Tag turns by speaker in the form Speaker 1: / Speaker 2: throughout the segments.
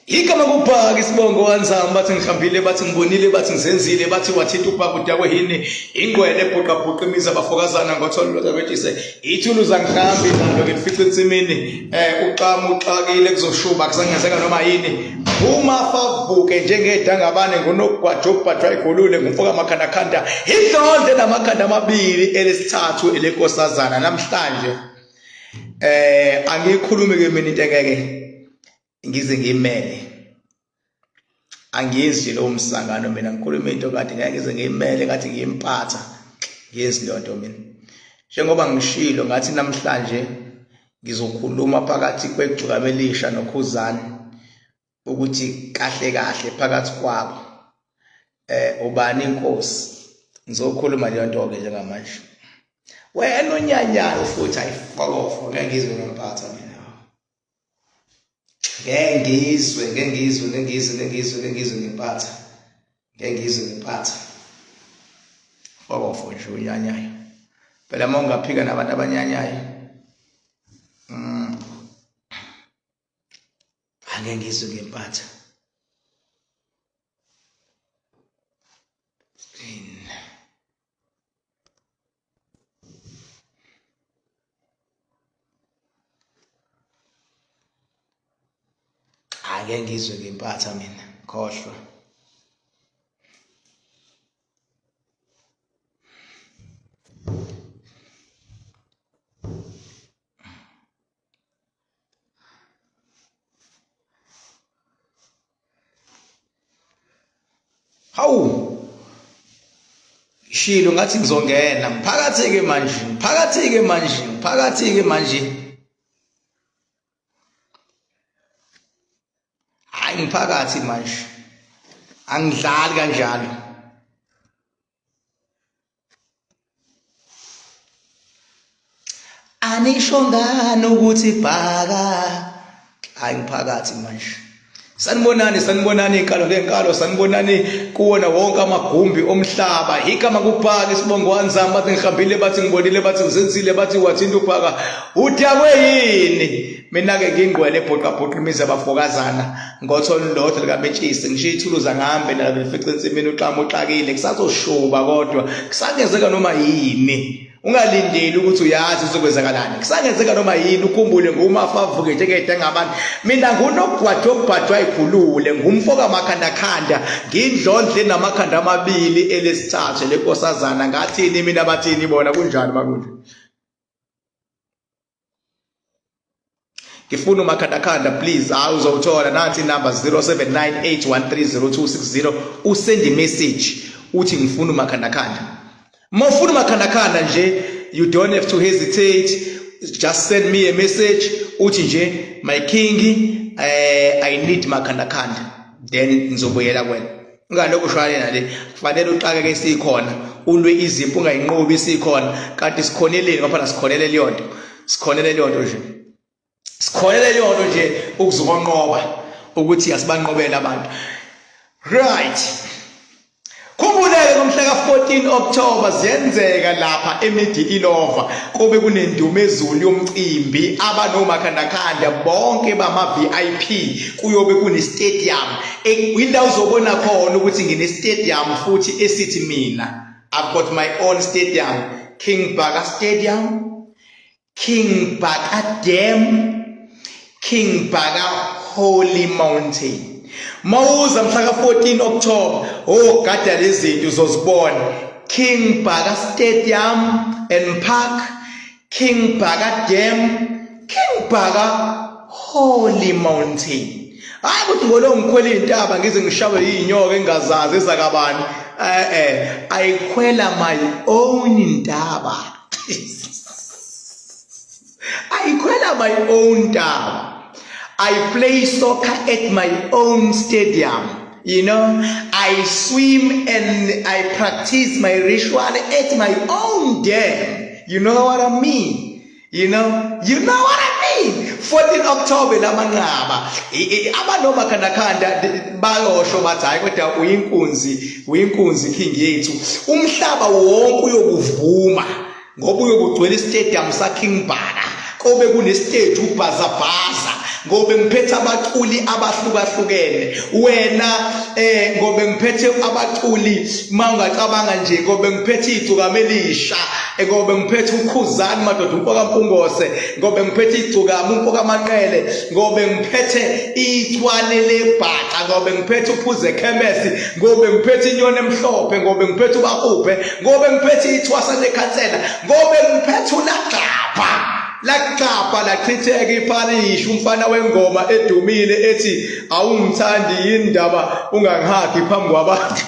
Speaker 1: Igama kuBhaka isibongo wanzama bathi ngihambile bathi ngibonile bathi ngizenzile bathi wathinta uBhaka udakwe yini ingqwele ebhuqa imiza abafokazana ngothola lodwa betshise ithuluzi angihlambi nalo ngifice ensimini uqama uxakile kuzoshuba kusangenzeka noma yini uma favuke njengedangabane ngonokugwaja okubhadwa igolule ngumfoka Makhandakhanda idlonde namakhanda amabili elesithathu elenkosazana namhlanje angikhulumi ke mina into engeke ngize ngimele angiyenzi lo msangano mina ngikhuluma into kade ngeke ngize ngimele ngathi ngiyimpatha ngiyenzi lonto mina njengoba ngishilo ngathi namhlanje ngizokhuluma phakathi kwejukamelisha nokhuzani ukuthi kahle kahle phakathi kwabo ubani inkosi ngizokhuluma le nto ke njengamanje wena onyanyayo futhi ayifokofo ngeke ngizwe ngempatha mina ngengizwe ngempatha fokofo nje unyanyayo phela uma ungaphika nabantu abanyanyayo angeke ngizwe ngempatha angeke ngizwe ngempatha mina khohlwa hawu shilo ngathi ngizongena phakathi ke manje ngiphakathi manje angidlali kanjalo anisho ngani ukuthi Bhaka ngiphakathi manje sanibonani inkalo ngenkalo sanibonani kuwona wonke amagumbi omhlaba igama kuBhaka isibongo wanzama bathi ngihambile bathi ngibonile bathi ngizenzile bathi wathinta uBhaka udakwe yini mina ke ngingqwele ebhuqa imizi abafokazana ngothola lodwa likametshisi ngishiya ithuluzi angihambe nalo lifice ensimini uqama uxakile kusazoshuba kodwa kusangenzeka noma yini ungalindeli ukuthi uyazi uzokwenzakalani kusangenzeka noma yini ukhumbule ngumafavuke njengedangabane mina ngunokugwaja okubhadwa igolule ngumfoka Makhandakhanda ngindlondle namakhanda amabili elesithathu lenkosazana ngathini mina bathini bona kunjani makunje ngifuna uMakhandakhanda please uzowuthola nathi number 0798130260 usend message uthi ngifuna uMakhandakhanda mawufuna uMakhandakhanda nje you don't have to hesitate just send me a message uthi nje my king I need Makhandakhanda then ngizobuyela kwena ungalokho shwale nale kufanele uqake ke sikhona ulwe izimpu ungayinqobi sikhona kanti sikhoneleni ngaphana sikhonelele liyonto nje ukuzokonqoba ukuthi asibanqobela abantu right khumbuleke ngomhla ka14 October ziyenzeka lapha eMidi Ilova kube kunendumezulu yomcimbi abanoMakhandakhanda bonke bama VIP kuyobe kune stadium indawo uzobona khona ukuthi ngine stadium futhi esithi mina I've got my own stadium King Bhaka Stadium King Bhaka Dam King Bhaka Holy Mountain mawuza mhla ka14 October gada lezinto uzozibona King Bhaka Stadium and Park King Bhaka Dam King Bhaka Holy Mountain hayi ukuthi ngolo ngikhwela intaba ngize ngishawe yinyoka engazazi ezakabani ayikhwela my own intaba ayikhwela my own intaba I play soccer at my own stadium, you know. I swim and I practice my ritual at my own dam. You know what I mean? You know what I mean? 14 October lamanqaba. AbanoMakhandakhanda bayosho bathi hayi kodwa uyinkunzi king yethu. Umhlaba wonke uyokuvuma ngoba uyokugcwela istadium sa King Bhaka. Kobe kune stage ubhazabaza. ngobe ngiphethe abaculi abahlukahlukene wena ngobe ngiphethe abaculi mawungacabanga nje ngobe ngiphethe igcuka elisha ngobe ngiphethe ukhuzani madoda umfoka Mpungose ngobe ngiphethe igcuka umfoka Manqele ngobe ngiphethe ithwale leBhaka ngobe ngiphethe uphuze khemesi ngobe ngiphethe inyoni emhlophe ngobe ngiphethe ubakuphe ngobe ngiphethe ithwasa lekhansela ngobe ngiphethe laqapha lachitheka iphalishi umfana wengoma edumile ethi awungithandi yindaba ungangihagi phambi kwabantu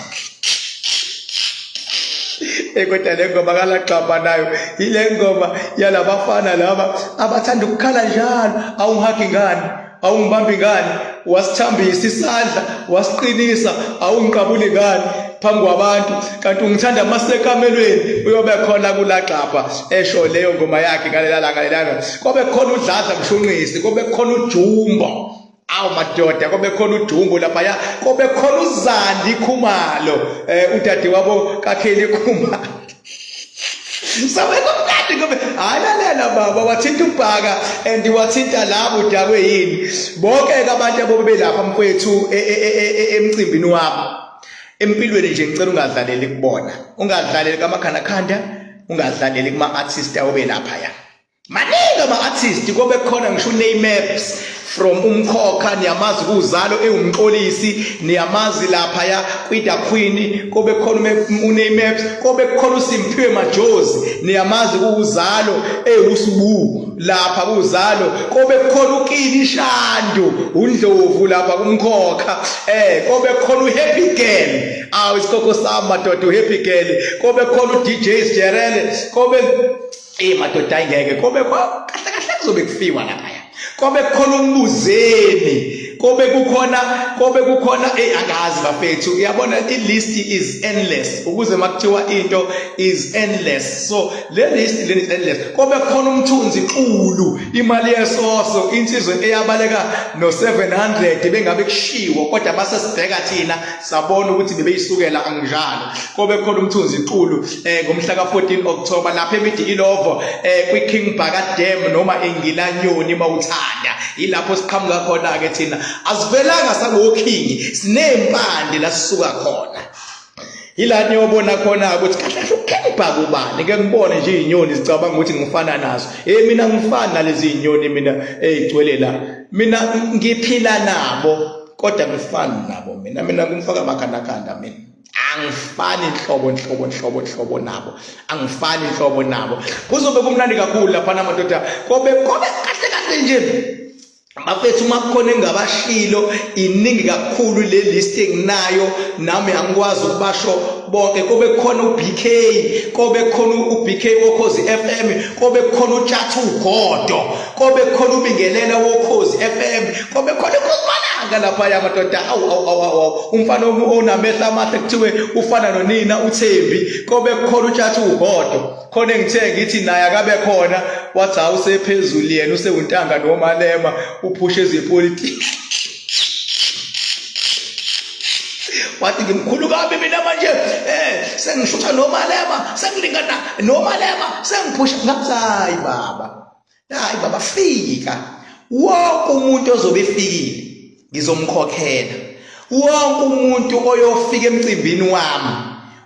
Speaker 1: kodwa le ngoma kalaqapha nayo ile ngoma yalabafana laba abathanda ukukhala njalo awungihagi ngani awungibambi ngani wasithambisa isandla wasiqinisa awungiqabuli ngani phambi kwabantu kanti ungithanda masekamelweni uyobe khona kulaqapha esho leyo ngoma yakhe ngalelanga kobe khona udladla mshunqisi kobe khona ujumbo awu madoda kobe khona ujumbo lapha ya kobe khona uZandi Khumalo udade wabo kaKheli Khumalo sabe komkade ngobe hayilalela baba wathinta uBhaka and wathinta labo udakwe yini bonke abantu abo bebelapha mfowethu emcimbini wabo empilweni nje ngicela ungadlaleli kubona ungadlaleli kaMakhandakhanda ungadlaleli kuma artists awobe lapha ya maningi ama artists kobe khona ngisho names from umkhokha niyamazi kuzalo ewumxolisi niyamazi lapha ya kwida queen kobe khona unames kobe khona uSimphiwe Majozi niyamazi kuzalo ewusubu lapha kuzalo kobe khona uKini Shandu uNdlovu lapha kumkhokha kobe khona uHappy Girl isikhokho sami madoda uHappy Girl kobe khona uDJ Sjerele kobe madoda ayingeke kobe kahle kuzobe kufiwa lapha kobe khona umbuzeni kobe kukhona angazi bafethu uyabona ilist is endless ukuze makuthiwa into is endless so le list is endless kobe khona umthunzi Xulu imali yesoso insizwe eyabaleka no 700 bengabe kushiwo kodwa base sibheka thina sabona ukuthi bebeyisukela anginjalo kobe khona umthunzi Xulu ngomhla ka14 October lapha eMidikilova kwi King Bhaka Dam noma eNgilanyoni mawuthanda ilapho siqhamuka khona ke thina asivelanga saloking sinempande la sisuka khona ilani yobona khona ukuthi kahle uKhempha kubani ke ngibone nje izinyoni zicabanga ukuthi ngifana nazo mina ngifana nalezi izinyoni mina ezigcwele la mina ngiphila nabo kodwa ngifana nabo mina kumfaka Makhandakhanda mina angifani inhlobo nabo angifani inhlobo nabo kuzobe kumnandi kakhulu lapha namadoda kobe kahle nje bafethu makhona engabashilo iningi kakhulu le list enginayo nami angikwazi ukubasho bonke kobe khona uBK kobe khona uBK woKhozi FM kobe khona uChathu Godo kobe khona uBingelela woKhozi FM kobe khona uKhuzimalanga lapha yamadoda umfana onamehla amahle kuthiwe ufana nonina uThembi kobe khona uChathu Godo khona engithe ngithi naye akabe khona wathi awusephezulu yena usewuntanga nomalema uphushe ezepolitiki wathi ngimkhulu kabi mina manje sengishutha nomalema sengilingana nomalema sengiphusha ngathi hayi baba fika wonke umuntu ozobe efikile ngizomkhokhela wonke umuntu oyofika emcimbini wami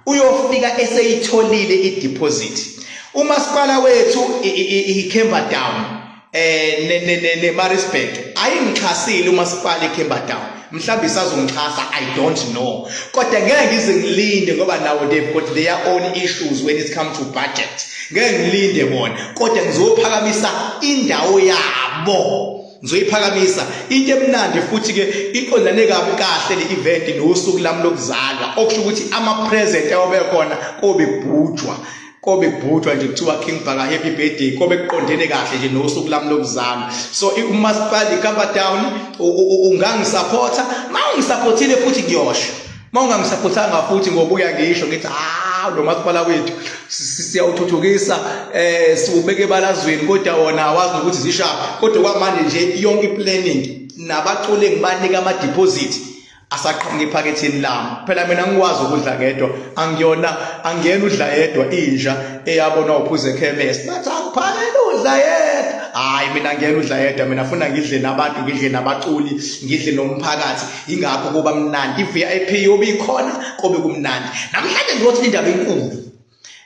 Speaker 1: uyofika eseyitholile ideposit umasipala wethu iKemba Town neMaritzburg ayingixhasile umasipala eKemba Town mhlawumbe isazongixhasa I don't know kodwa ngeke ngize ngilinde ngoba nawo they've got their own issues when it comes to budget ngeke ngilinde bona kodwa ngizophakamisa indawo yabo ngizoyiphakamisa into emnandi futhi ke iqondane kabi kahle le event nosuku lami lokuzalwa okusho ukuthi ama present ayobe khona kobe bhutshwa nje kuthiwa King Bhaka happy birthday kobe kuqondene kahle nje nosuku lami lokuzalwa so umasipala iKemba Town ungangisupporta mawungisupportile futhi ngiyosho mawungangisupportanga futhi ngobuya ngisho ngithi lo masipala wethu siyawuthuthukisa siubeke balazweni kodwa wona awazi ukuthi zishapha kodwa kwamanje nje yonke planning nabacule ngibanika ama deposit asaqhamuka ephaketheni lami phela mina ngikwazi ukudla ngedwa angiyena udla yedwa inja eyabona uphuze chemist bathi akuphakela udla yedwa hayi mina ngiyena udla yedwa mina funa ngidle nabantu ngidle nabaculi ngidle nomphakathi ingakho kuba mnandi iVIP yobe ikhona kobe kumnandi namhlanje ngizothi indaba enkulu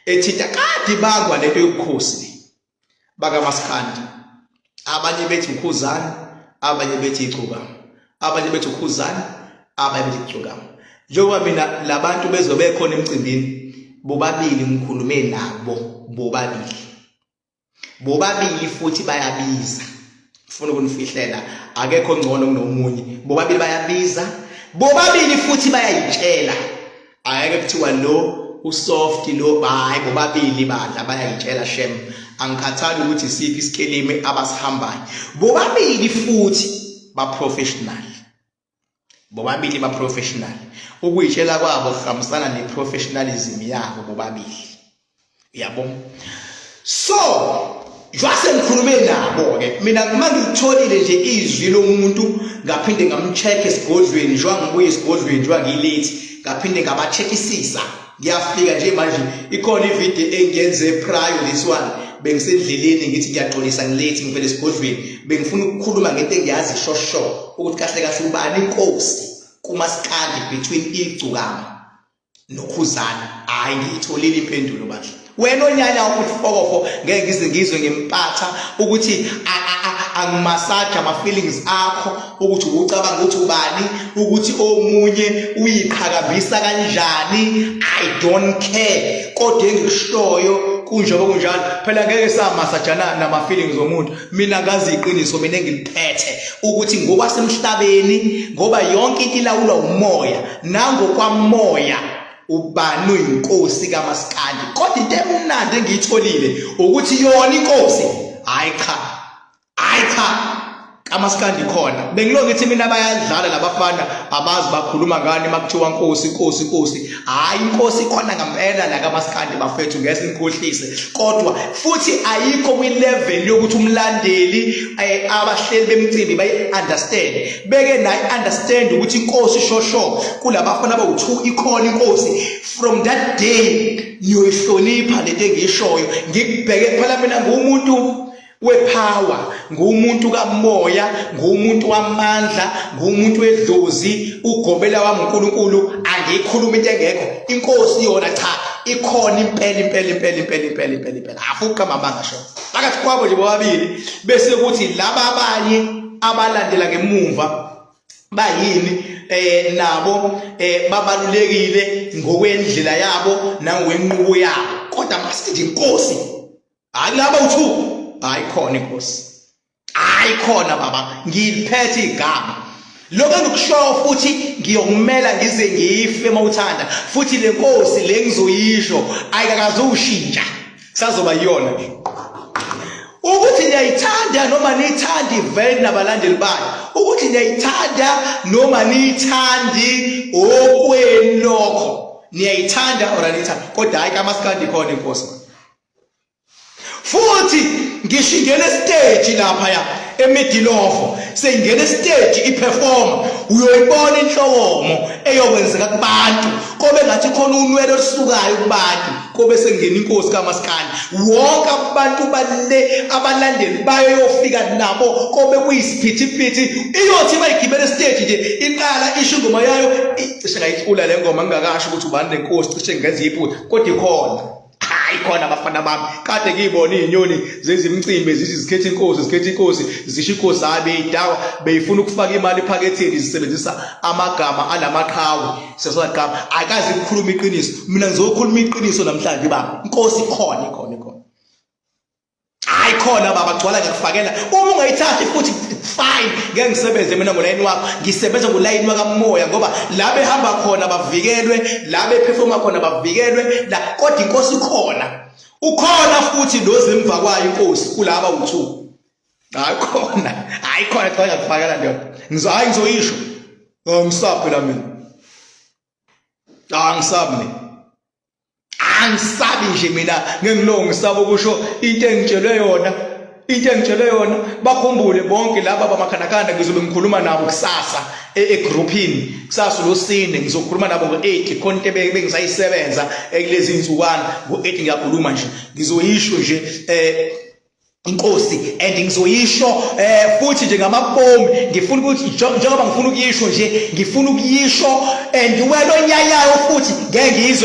Speaker 1: ethinta kade bangwa lento yobukhosi baka Maskandi abanye bethi ukhuzana abanye bethi icukama abanye bethi ukhuzana abanye bethi icukama njengoba mina labantu bezobe khona emcimbini bobabili ngikhulume nabo bobabili futhi bayabiza ufuna ukunifihlela akekho ngcono kunomunye bobabili bayabiza bobabili futhi bayayitshela ayeke kuthiwa lo usoft lo hayi bobabili badla bayayitshela shem angikhathali ukuthi siphi isikelime abasihambayo bobabili futhi bobabili ba professional ukuyitshela kwabo kuhambisana neprofessionalism yabo bobabili yabo so jwase ngikhulume nabo ke mina mangitholile nje izwi lomuntu ngaphinde ngamcheck esigodlweni njengoba ngibuye esigodlweni njengoba ngilate ngaphinde ngabacheckisisa ngiyafika nje manje ikhona ivideo engiyenze prior this one bengisendleleni ngithi ngiyaxolisa ngilate ngivele esigodlweni bengifuna ukukhuluma ngento engiyazi shosho ukuthi kahle kahle ubani inkosi kuMaskandi between icukama nokhuzana hayi ngiyitholile impendulo bandla wena onyanya ukufokofo ngeke ngizwe ngempatha ukuthi angimassage ama feelings akho ukuthi ucabanga ukuthi ubani ukuthi omunye uyiqhakambisa kanjani I don't care kodwa engikushoyo kunjalo kunjalo phela ngeke samasajana nama feelings omuntu mina ngazi iqiniso mina engiliphethe ukuthi ngoba semhlabeni ngoba yonke into ilawulwa umoya nango kwamoya ubani uyinkosi kaMaskandi kodwa into emnandi engiyitholile ukuthi yona inkosi hayi cha kaMaskandi khona bengilo ngithi mina bayadlala labafana abazi bakhuluma ngani makuthiwa inkosi hayi inkosi khona ngampela la kaMaskandi bafethu ngeke sinikhohlise kodwa futhi ayikho kwi-level yokuthi umlandeli abahleli bemcimbi bayi understand beke nayi understand ukuthi inkosi shosho kulabafana abawu2 ikhona inkosi from that day niyoyihlonipha lento engiyishoyo ngikubheke phela mina ngumuntu wepower ngumuntu kamoya ngumuntu wamandla ngumuntu wedlozi ugobela wami uNkulunkulu angikhuluma into engekho inkosi yona cha ikhona impela afuka mabanga sho phakathi kwabo nje bobabili bese ukuthi laba abanye abalandela ngemuva bayini nabo babalulekile ngokwendlela yabo nangokwenqubo yabo kodwa masithi inkosi akulaba u2 ayikhona inkosi ayikhona baba ngiliphethe igama lokho engikushoyo futhi ngiyokumela ngize ngife mawuthanda futhi le nkosi le ngizoyisho ayikakazushintsha kusazoba yiyona nje ukuthi niyayithanda noma niyithandi vele nabalandeli bayo ukuthi niyayithanda noma niyithandi okwenokho niyayithanda or aniyithanda kodwa hayi kaMaskandi khona inkosi futhi ngishingene stage lapha ya emidilofo sengene stage iperform uyoyibona inhlokomo eyokwenzeka kubantu kobe ngathi khona unwele olusukayo kubantu kobe sengena inkosi kaMaskandi wonke abantu balile abalandeli bayo yofika nabo kobe kuyisiphithiphithi iyothi bayigibele stage nje iqala isho ingoma yayo cishe ngayicula le ngoma ngingakasho ukuthi ubani lenkosi cishe ngenza iphutha kodwa ikhona ikhona abafana bami kade ngiyibona izinyoni zezimcimbi zizikhetha inkosi zisho inkosi abeyidawa beyifuna ukufaka imali ephaketheni zisebenzisa amagama alamaqhawe sesogama akazi ukukhuluma iqiniso mina ngizokhuluma iqiniso namhlanje baba inkosi ikhona ayikhona baba gcwala ngakufakela uma ungayithathi futhi fine ngeke ngisebenze mina ngolayini wakho ngisebenza ngolayini wakamoya ngoba la behamba khona bavikelwe la beperforma khona bavikelwe la kodwa inkosi ikhona ukhona futhi lozimva kwayo inkosi kulaba u2 ayikhona xa ngakufakela ndoda ngizoyisho ngisaphela la mina angisabi nje mina ngengilongo ngisaba ukusho into engitshelwe yona bakhumbule bonke laba bamakhandakhanda ngizobe ngikhuluma nabo kusasa egroupini kusasa losine ngizokhuluma nabo ngo8 konke bengisayisebenza kulezi insukwana ngo8 ngiyakhuluma nje ngizoyisho nje inkosi and ngizoyisho futhi nje ngamabomu ngifuna ukuthi njengoba ngifuna ukuyisho nje ngifuna ukuyisho and wena onyayayo futhi ngeke ngizwe